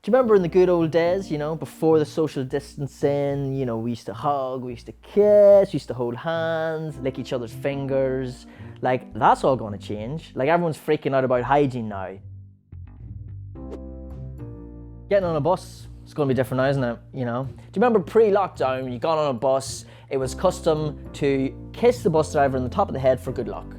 Do you remember in the good old days, you know, before the social distancing, you know, we used to hug, we used to kiss, we used to hold hands, lick each other's fingers. Like, that's all gonna change. Like, everyone's freaking out about hygiene now. Getting on a bus, it's gonna be different now, isn't it? You know? Do you remember pre-lockdown, when you got on a bus, it was custom to kiss the bus driver on the top of the head for good luck.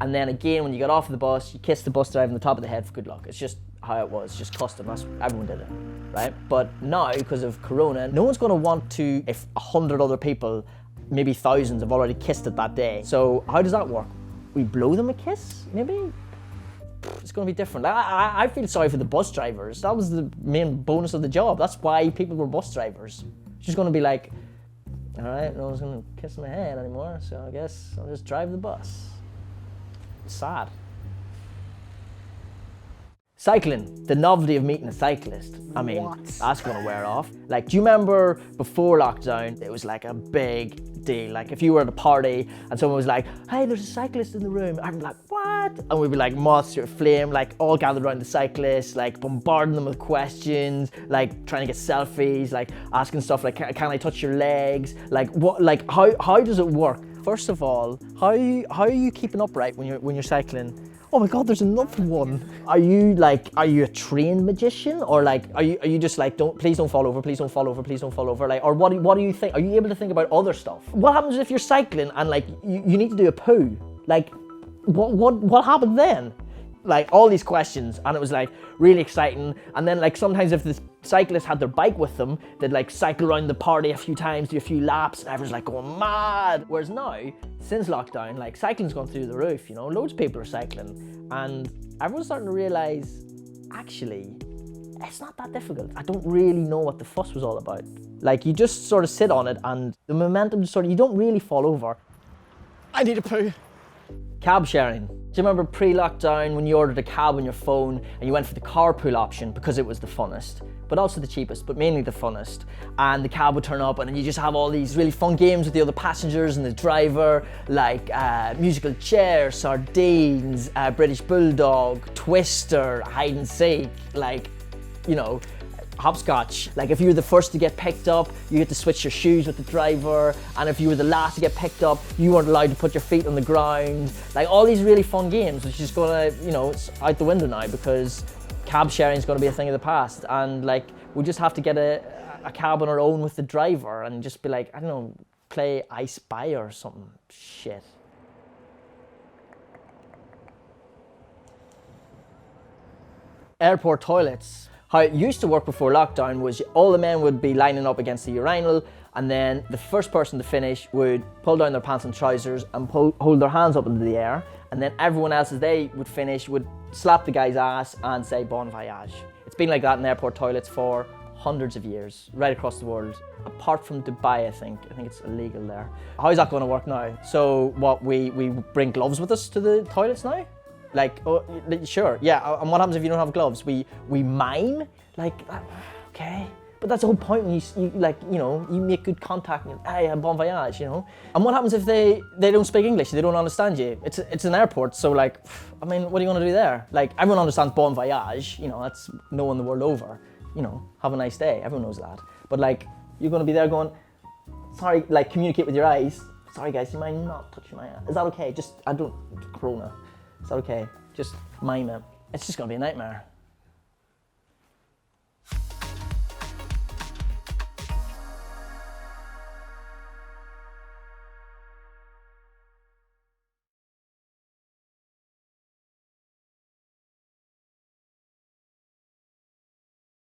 And then again, when you got off of the bus, you kissed the bus driver on the top of the head for good luck. It's just how it was, just custom. Everyone did it, right? But now, because of Corona, no one's gonna want to, if 100 other people, maybe thousands, have already kissed it that day. So how does that work? We blow them a kiss, maybe? It's gonna be different. I feel sorry for the bus drivers. That was the main bonus of the job. That's why people were bus drivers. It's just gonna be like, all right, no one's gonna kiss my head anymore, so I guess I'll just drive the bus. It's sad. Cycling, the novelty of meeting a cyclist. I mean, that's gonna wear off. Like, do you remember before lockdown, it was like a big deal. Like, if you were at a party and someone was like, hey, there's a cyclist in the room, I'd be like, what? And we'd be like moths to a flame, like all gathered around the cyclist, like bombarding them with questions, like trying to get selfies, like asking stuff like, can I touch your legs? Like, what? Like, how does it work? First of all, how are you keeping upright when you're cycling? Oh my God, there's another one. Are you a trained magician, or like, are you just like, please don't fall over, please don't fall over, please don't fall over, like, or what do you think? Are you able to think about other stuff? What happens if you're cycling and like you need to do a poo? Like, what happened then? Like, all these questions, and it was like really exciting. And then like sometimes if the cyclists had their bike with them, they'd like cycle around the party a few times, do a few laps, and everyone's like going mad. Whereas now, since lockdown, like cycling's gone through the roof, you know, loads of people are cycling, and everyone's starting to realize, actually, it's not that difficult. I don't really know what the fuss was all about. Like, you just sort of sit on it, and the momentum just you don't really fall over. I need a poo. Cab sharing. Do you remember pre-lockdown when you ordered a cab on your phone and you went for the carpool option because it was the funnest, but also the cheapest, but mainly the funnest? And the cab would turn up and then you just have all these really fun games with the other passengers and the driver, like musical chair, sardines, British bulldog, twister, hide and seek, like, you know, hopscotch. Like, if you were the first to get picked up, you get to switch your shoes with the driver, and if you were the last to get picked up, you weren't allowed to put your feet on the ground. Like, all these really fun games, which is gonna, you know, it's out the window now because cab sharing is gonna be a thing of the past, and like, we just have to get a cab on our own with the driver and just be like, I don't know, play I Spy or something shit. Airport toilets. How it used to work before lockdown was all the men would be lining up against the urinal, and then the first person to finish would pull down their pants and trousers and hold their hands up into the air, and then everyone else, as they would finish, would slap the guy's ass and say bon voyage. It's been like that in airport toilets for hundreds of years, right across the world. Apart from Dubai, I think it's illegal there. How's that going to work now? So what, we bring gloves with us to the toilets now? Like, oh, sure, yeah, and what happens if you don't have gloves? We mime? Like, okay. But that's the whole point when you like, you know, you make good contact and, hey, bon voyage, you know? And what happens if they don't speak English, they don't understand you? It's an airport, so like, I mean, what are you gonna do there? Like, everyone understands bon voyage, you know, that's known the world over. You know, have a nice day, everyone knows that. But like, you're gonna be there going, sorry, like, communicate with your eyes. Sorry guys, you mind not touching my ass? Is that okay? Corona. Is that okay? Just mime it. It's just gonna be a nightmare.